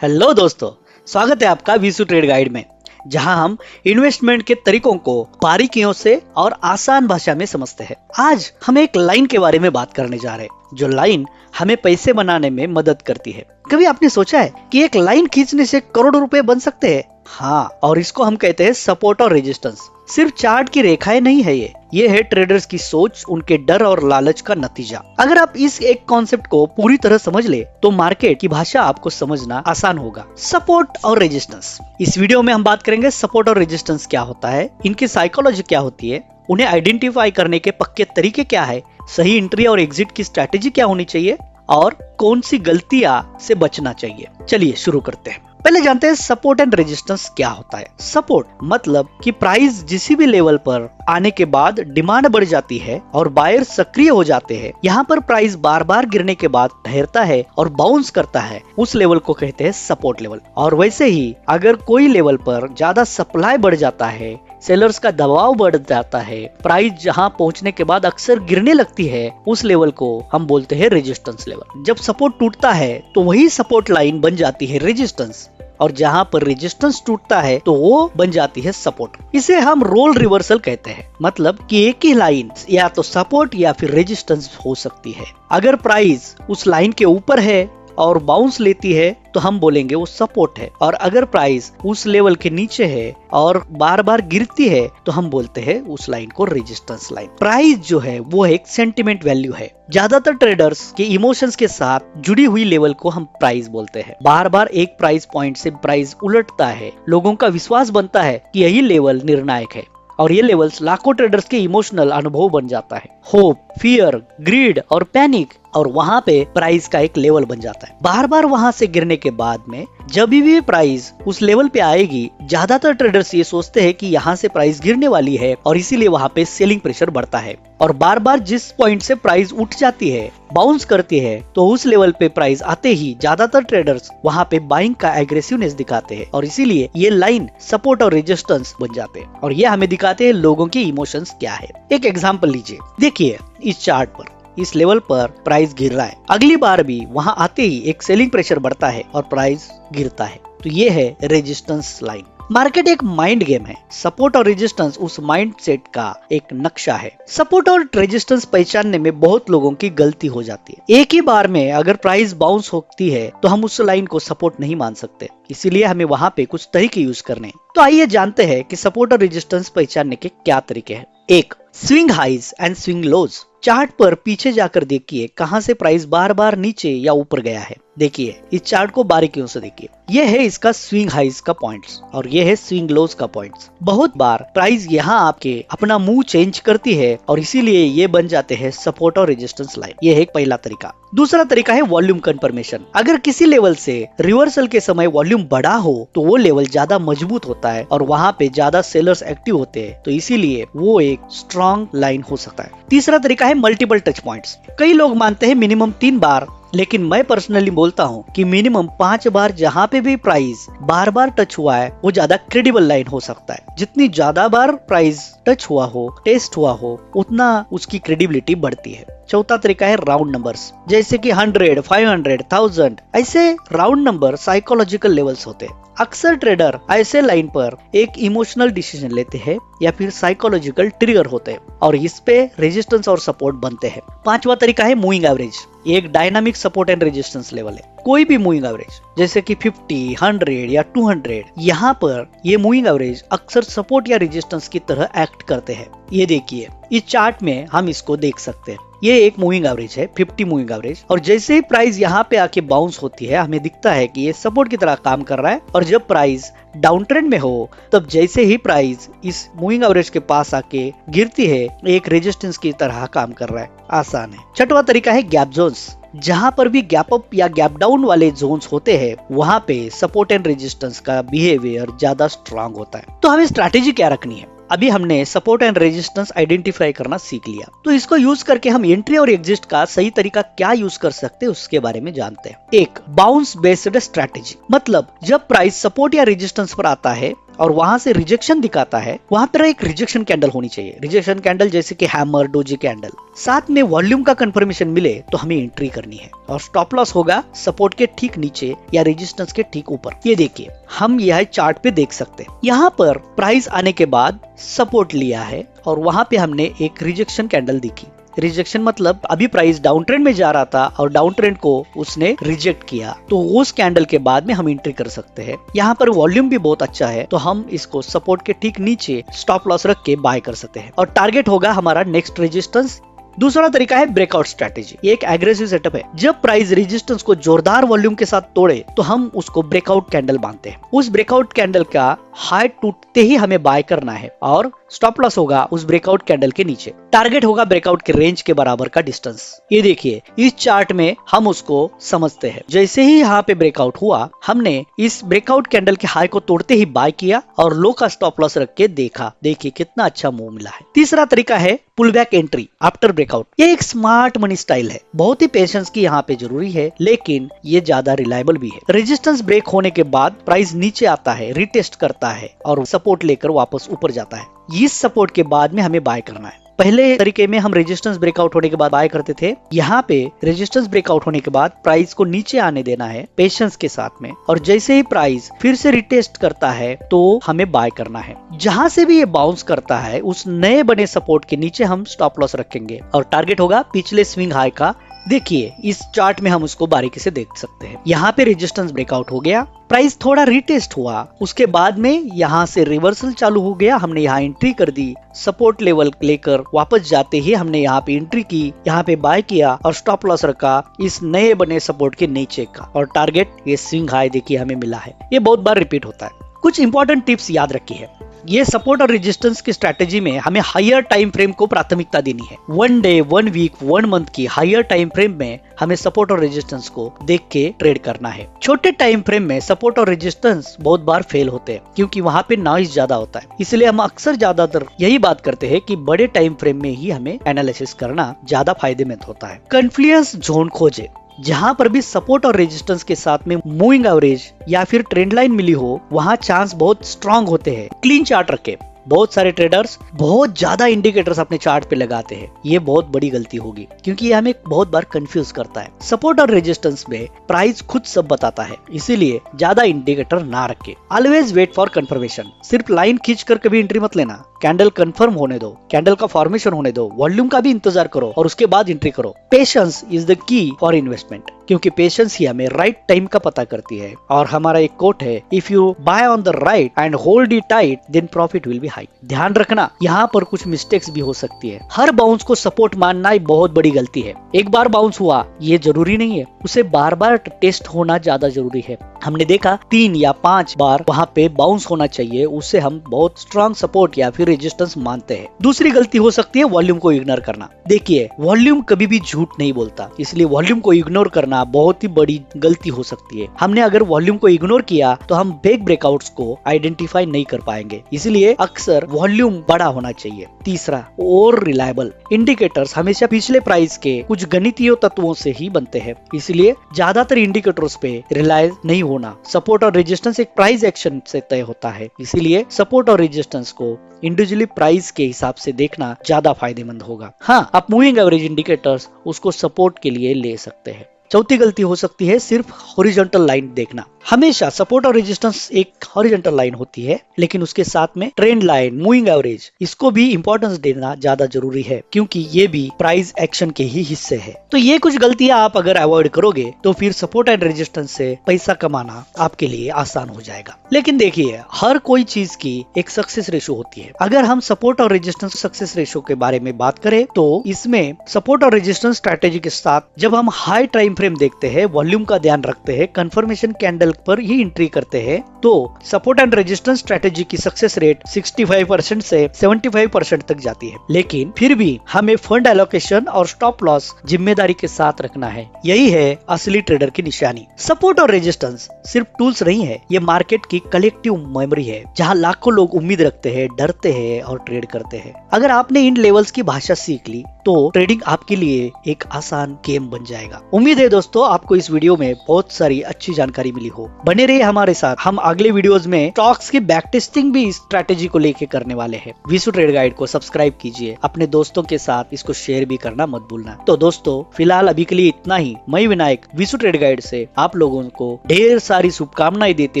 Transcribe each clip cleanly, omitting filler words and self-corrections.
Hello दोस्तों, स्वागत है आपका वीसू ट्रेड गाइड में, जहां हम इन्वेस्टमेंट के तरीकों को बारीकियों से और आसान भाषा में समझते हैं। आज हम एक लाइन के बारे में बात करने जा रहे हैं, जो लाइन हमें पैसे बनाने में मदद करती है। कभी आपने सोचा है कि एक लाइन खींचने से करोड़ों रुपए बन सकते हैं? हाँ, और इसको हम कहते हैं सपोर्ट और रेजिस्टेंस। सिर्फ चार्ट की रेखाएं नहीं है ये है ट्रेडर्स की सोच, उनके डर और लालच का नतीजा। अगर आप इस एक कॉन्सेप्ट को पूरी तरह समझ ले तो मार्केट की भाषा आपको समझना आसान होगा। सपोर्ट और रेजिस्टेंस, इस वीडियो में हम बात करेंगे सपोर्ट और रेजिस्टेंस क्या होता है, इनकी साइकोलॉजी क्या होती है, उन्हें आइडेंटिफाई करने के पक्के तरीके क्या है, सही एंट्री और एग्जिट की स्ट्रैटेजी क्या होनी चाहिए और कौन सी गलतियां से बचना चाहिए। चलिए शुरू करते हैं। पहले जानते हैं सपोर्ट एंड रेजिस्टेंस क्या होता है। सपोर्ट मतलब कि प्राइस किसी भी लेवल पर आने के बाद डिमांड बढ़ जाती है और बायर सक्रिय हो जाते हैं। यहाँ पर प्राइस बार बार गिरने के बाद ठहरता है और बाउंस करता है, उस लेवल को कहते हैं सपोर्ट लेवल। और वैसे ही अगर कोई लेवल पर ज्यादा सप्लाई बढ़ जाता है, सेलर्स का दबाव बढ़ जाता है, प्राइस जहां पहुंचने के बाद अक्सर गिरने लगती है, उस लेवल को हम बोलते हैं रेजिस्टेंस लेवल। जब सपोर्ट टूटता है तो वही सपोर्ट लाइन बन जाती है रेजिस्टेंस, और जहां पर रेजिस्टेंस टूटता है तो वो बन जाती है सपोर्ट। इसे हम रोल रिवर्सल कहते हैं, मतलब कि एक ही लाइन या तो सपोर्ट या फिर रेजिस्टेंस हो सकती है। अगर प्राइस उस लाइन के ऊपर है और बाउंस लेती है तो हम बोलेंगे वो सपोर्ट है, और अगर प्राइस उस लेवल के नीचे है और बार बार गिरती है तो हम बोलते हैं उस लाइन को रेजिस्टेंस लाइन। प्राइस जो है वो एक सेंटिमेंट वैल्यू है। ज्यादातर ट्रेडर्स के इमोशंस के साथ जुड़ी हुई लेवल को हम प्राइस बोलते हैं। बार बार एक प्राइस पॉइंट से प्राइस उलटता है, लोगों का विश्वास बनता है कि यही लेवल निर्णायक है, और ये लेवल्स लाखों ट्रेडर्स के इमोशनल अनुभव बन जाता है। होप, फियर, ग्रीड और पैनिक, और वहां पे प्राइस का एक लेवल बन जाता है। बार बार वहां से गिरने के बाद में जब भी प्राइस उस लेवल पे आएगी, ज्यादातर ट्रेडर्स ये सोचते हैं कि यहाँ से प्राइस गिरने वाली है और इसीलिए वहां पे सेलिंग प्रेशर बढ़ता है। और बार बार जिस पॉइंट से प्राइस उठ जाती है, बाउंस करती है, तो उस लेवल पे प्राइस आते ही ज्यादातर ट्रेडर्स वहां पे बाइंग का एग्रेसिवनेस दिखाते हैं, और इसीलिए ये लाइन सपोर्ट और रेजिस्टेंस बन जाते हैं। और ये हमें दिखाते हैं लोगों के इमोशंस क्या है। एक एग्जांपल लीजिए, देखिए इस चार्ट पर इस लेवल पर प्राइस गिर रहा है, अगली बार भी वहां आते ही एक सेलिंग प्रेशर बढ़ता है और प्राइस गिरता है, तो ये है रेजिस्टेंस लाइन। मार्केट एक माइंड गेम है। सपोर्ट और रेजिस्टेंस उस माइंड सेट का एक नक्शा है। सपोर्ट और रेजिस्टेंस पहचानने में बहुत लोगों की गलती हो जाती है। एक ही बार में अगर प्राइस बाउंस होती है तो हम उस लाइन को सपोर्ट नहीं मान सकते, इसीलिए हमें वहां पे कुछ तरीके यूज करने हैं। तो आइए जानते हैं कि सपोर्ट और रेजिस्टेंस पहचानने के क्या तरीके हैं। एक, swing highs and swing lows. Chart पर पीछे जाकर देखिए कहां से प्राइस बार बार नीचे या ऊपर गया है। देखिए इस चार्ट को बारीकियों से देखिए, ये है इसका स्विंग हाइज का पॉइंट्स और ये है स्विंग लोज का पॉइंट्स। बहुत बार प्राइस यहाँ आपके अपना मुंह चेंज करती है और इसीलिए ये बन जाते हैं सपोर्ट और रेजिस्टेंस लाइन। ये है एक पहला तरीका। दूसरा तरीका है वॉल्यूम कंफर्मेशन। अगर किसी लेवल से रिवर्सल के समय वॉल्यूम बढ़ा हो तो वो लेवल ज्यादा मजबूत होता है और वहां पे ज्यादा सेलर्स एक्टिव होते हैं, तो इसीलिए वो एक स्ट्रॉन्ग लाइन हो सकता है। तीसरा तरीका है मल्टीपल टच पॉइंट्स। कई लोग मानते हैं मिनिमम 3 बार, लेकिन मैं पर्सनली बोलता हूँ कि मिनिमम 5 बार जहाँ पे भी प्राइस बार बार टच हुआ है वो ज्यादा क्रेडिबल लाइन हो सकता है। जितनी ज्यादा बार प्राइस टच हुआ हो, टेस्ट हुआ हो, उतना उसकी क्रेडिबिलिटी बढ़ती है। चौथा तरीका है राउंड नंबर्स, जैसे कि 100, 500, 1000। ऐसे राउंड नंबर साइकोलॉजिकल लेवल्स होते हैं। अक्सर ट्रेडर ऐसे लाइन पर एक इमोशनल डिसीजन लेते हैं या फिर साइकोलॉजिकल ट्रिगर होते हैं और इस पे रेजिस्टेंस और सपोर्ट बनते हैं। पांचवा तरीका है मूविंग एवरेज। ये एक dynamic support and resistance level है। कोई भी मूविंग एवरेज जैसे कि 50, 100 या 200, यहाँ पर ये मूविंग एवरेज अक्सर सपोर्ट या रेजिस्टेंस की तरह एक्ट करते हैं। ये देखिए इस चार्ट में हम इसको देख सकते हैं। ये एक मूविंग एवरेज है, 50 मूविंग एवरेज, और जैसे ही प्राइस यहाँ पे आके बाउंस होती है हमें दिखता है कि ये सपोर्ट की तरह काम कर रहा है, और जब प्राइस डाउन ट्रेंड में हो तब जैसे ही प्राइस इस मूविंग एवरेज के पास आके गिरती है एक रेजिस्टेंस की तरह काम कर रहा है। आसान है। छठवां तरीका है गैप जोन्स। जहां पर भी गैप अप या गैप डाउन वाले जोन्स होते हैं वहां पे सपोर्ट एंड रेजिस्टेंस का बिहेवियर ज्यादा स्ट्रांग होता है। तो हमें स्ट्रैटेजी क्या रखनी है? अभी हमने सपोर्ट एंड रेजिस्टेंस आइडेंटिफाई करना सीख लिया, तो इसको यूज करके हम एंट्री और एग्जिट का सही तरीका क्या यूज कर सकते हैं उसके बारे में जानते हैं। एक, बाउंस बेस्ड स्ट्रैटेजी। मतलब जब प्राइस सपोर्ट या रेजिस्टेंस पर आता है और वहां से रिजेक्शन दिखाता है, वहां पर एक रिजेक्शन कैंडल होनी चाहिए। रिजेक्शन कैंडल जैसे कि हैमर, डोजी कैंडल, साथ में वॉल्यूम का कंफर्मेशन मिले तो हमें एंट्री करनी है। और स्टॉप लॉस होगा सपोर्ट के ठीक नीचे या रेजिस्टेंस के ठीक ऊपर। ये देखिए, हम यह चार्ट पे देख सकते हैं। यहाँ पर प्राइस आने के बाद सपोर्ट लिया है और वहां पे हमने एक रिजेक्शन कैंडल दिखी। रिजेक्शन मतलब अभी प्राइस डाउन ट्रेंड में जा रहा था और डाउन ट्रेंड को उसने रिजेक्ट किया, तो उस कैंडल के बाद में हम एंट्री कर सकते हैं। यहाँ पर वॉल्यूम भी बहुत अच्छा है, तो हम इसको सपोर्ट के ठीक नीचे स्टॉप लॉस रख के बाय कर सकते हैं। और टारगेट होगा हमारा नेक्स्ट रेजिस्टेंस। दूसरा तरीका है ब्रेकआउट स्ट्रेटेजी। ये एक एग्रेसिव सेटअप है। जब प्राइस रेजिस्टेंस को जोरदार वॉल्यूम के साथ तोड़े तो हम उसको ब्रेकआउट कैंडल मानते हैं। उस ब्रेकआउट कैंडल का हाई टूटते ही हमें बाय करना है और स्टॉप लॉस होगा उस ब्रेकआउट कैंडल के नीचे। टारगेट होगा ब्रेकआउट के रेंज के बराबर का डिस्टेंस। ये देखिए, इस चार्ट में हम उसको समझते हैं। जैसे ही यहाँ पे ब्रेकआउट हुआ, हमने इस ब्रेकआउट कैंडल के हाई को तोड़ते ही बाय किया और लो का स्टॉप लॉस रख के देखा। देखिए कितना अच्छा मूव मिला है। तीसरा तरीका है pull back entry after breakout. ये एक स्मार्ट मनी स्टाइल है। बहुत ही पेशेंस की यहाँ पे जरूरी है, लेकिन ये ज्यादा रिलायबल भी है। रेजिस्टेंस ब्रेक होने के बाद प्राइस नीचे आता है, रिटेस्ट करता है और सपोर्ट लेकर वापस ऊपर जाता है। इस सपोर्ट के बाद में हमें बाय करना है। पहले तरीके में हम रेजिस्टेंस ब्रेकआउट होने के बाद बाय करते थे। यहाँ पे रेजिस्टेंस ब्रेकआउट होने के बाद प्राइस को नीचे आने देना है पेशेंस के साथ में, और जैसे ही प्राइस फिर से रिटेस्ट करता है तो हमें बाय करना है। जहां से भी ये बाउंस करता है उस नए बने सपोर्ट के नीचे हम स्टॉप लॉस रखेंगे और टारगेट होगा पिछले स्विंग हाई का। देखिए, इस चार्ट में हम उसको बारीकी से देख सकते हैं। यहाँ पे रेजिस्टेंस ब्रेकआउट हो गया, प्राइस थोड़ा रिटेस्ट हुआ, उसके बाद में यहाँ से रिवर्सल चालू हो गया। हमने यहाँ एंट्री कर दी, सपोर्ट लेवल लेकर वापस जाते ही हमने यहाँ पे एंट्री की, यहाँ पे बाय किया और स्टॉप लॉस रखा इस नए बने सपोर्ट के नीचे का। और टारगेट ये स्विंग हाई देखिए हमें मिला है। ये बहुत बार रिपीट होता है। कुछ इंपॉर्टेंट टिप्स याद रखिए। ये सपोर्ट और रेजिस्टेंस की स्ट्रेटेजी में हमें हायर टाइम फ्रेम को प्राथमिकता देनी है। 1 डे, 1 वीक, 1 मंथ की हायर टाइम फ्रेम में हमें सपोर्ट और रेजिस्टेंस को देख के ट्रेड करना है। छोटे टाइम फ्रेम में सपोर्ट और रेजिस्टेंस बहुत बार फेल होते हैं क्योंकि वहाँ पे नॉइज ज्यादा होता है। इसलिए हम अक्सर ज्यादातर यही बात करते हैं कि बड़े टाइम फ्रेम में ही हमें एनालिसिस करना ज्यादा फायदेमंद होता है। कन्फ्लुएंस जोन खोजे, जहां पर भी सपोर्ट और रेजिस्टेंस के साथ में मूविंग एवरेज या फिर ट्रेंड लाइन मिली हो, वहां चांस बहुत स्ट्रांग होते हैं। क्लीन चार्ट रखे। बहुत सारे ट्रेडर्स बहुत ज्यादा इंडिकेटर्स अपने चार्ट पे लगाते हैं। ये बहुत बड़ी गलती होगी क्योंकि ये हमें बहुत बार कंफ्यूज करता है। सपोर्ट और रेजिस्टेंस में प्राइस खुद सब बताता है, इसीलिए ज्यादा इंडिकेटर ना रखे। Always wait for confirmation. सिर्फ लाइन खींच कर कभी एंट्री मत लेना। कैंडल कंफर्म होने दो, कैंडल का फॉर्मेशन होने दो, वॉल्यूम का भी इंतजार करो और उसके बाद एंट्री करो। Patience is the key for investment, क्योंकि पेशेंस ही हमें राइट टाइम का पता करती है। और हमारा एक कोट है, if you buy on the right and hold it tight then profit will be high. ध्यान रखना, यहाँ पर कुछ मिस्टेक्स भी हो सकती है। हर बाउंस को सपोर्ट मानना एक बहुत बड़ी गलती है। एक बार बाउंस हुआ ये जरूरी नहीं है, उसे बार बार टेस्ट होना ज्यादा जरूरी है। हमने देखा 3 या 5 बार वहाँ पे बाउंस होना चाहिए, उससे हम बहुत स्ट्रांग सपोर्ट या फिर रेजिस्टेंस मानते हैं। दूसरी गलती हो सकती है वॉल्यूम को इग्नोर करना। देखिए, वॉल्यूम कभी भी झूठ नहीं बोलता, इसलिए वॉल्यूम को इग्नोर करना बहुत ही बड़ी गलती हो सकती है। हमने अगर वॉल्यूम को इग्नोर किया तो हम फेक ब्रेकआउट्स को आइडेंटिफाई नहीं कर पाएंगे, इसलिए अक्सर वॉल्यूम बड़ा होना चाहिए। तीसरा, और रिलायबल इंडिकेटर्स हमेशा पिछले प्राइस के कुछ गणितीय तत्वों से ही बनते हैं, इसलिए ज्यादातर इंडिकेटर्स पे रिलाय नहीं होना। सपोर्ट और रेजिस्टेंस एक प्राइस एक्शन से तय होता है, इसीलिए सपोर्ट और रेजिस्टेंस को इंडिविजुअली प्राइस के हिसाब से देखना ज्यादा फायदेमंद होगा। हाँ, आप मूविंग एवरेज इंडिकेटर्स उसको सपोर्ट के लिए ले सकते हैं। चौथी गलती हो सकती है सिर्फ हॉरिजॉन्टल लाइन देखना। हमेशा सपोर्ट और रेजिस्टेंस एक हॉरिजॉन्टल लाइन होती है, लेकिन उसके साथ में ट्रेंड लाइन, मूविंग एवरेज, इसको भी इंपॉर्टेंस देना ज्यादा जरूरी है क्योंकि ये भी प्राइस एक्शन के ही हिस्से है। तो ये कुछ गलतियां आप अगर अवॉइड करोगे तो फिर सपोर्ट एंड रेजिस्टेंस से पैसा कमाना आपके लिए आसान हो जाएगा। लेकिन देखिए, हर कोई चीज की एक सक्सेस रेशो होती है। अगर हम सपोर्ट और रेजिस्टेंस सक्सेस रेशो के बारे में बात करें तो इसमें सपोर्ट और रेजिस्टेंस स्ट्रेटेजी के साथ जब हम हाई टाइम फ्रेम देखते हैं, वॉल्यूम का ध्यान रखते हैं, कंफर्मेशन कैंडल पर ही एंट्री करते हैं, तो सपोर्ट एंड रेजिस्टेंस स्ट्रेटेजी की सक्सेस रेट 65% से 75% तक जाती है। लेकिन फिर भी हमें फंड एलोकेशन और स्टॉप लॉस जिम्मेदारी के साथ रखना है। यही है असली ट्रेडर की निशानी। सपोर्ट और रेजिस्टेंस सिर्फ टूल्स नहीं है, ये मार्केट की कलेक्टिव मेमोरी है जहां लाखों लोग उम्मीद रखते हैं, डरते हैं और ट्रेड करते हैं। अगर आपने इन लेवल्स की भाषा सीख ली तो ट्रेडिंग आपके लिए एक आसान गेम बन जाएगा। उम्मीद है दोस्तों आपको इस वीडियो में बहुत सारी अच्छी जानकारी मिली हो। बने रहिए हमारे साथ, हम अगले वीडियोस में स्टॉक्स की बैक टेस्टिंग भी स्ट्रैटेजी को लेके करने वाले हैं। विशु ट्रेड गाइड को सब्सक्राइब कीजिए, अपने दोस्तों के साथ इसको शेयर भी करना मत भूलना। तो दोस्तों फिलहाल अभी के लिए इतना ही। मैं विनायक विशु ट्रेड गाइड से आप लोगों को ढेर सारी शुभकामनाएं देते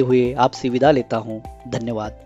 हुए आपसे विदा लेता हूँ। धन्यवाद।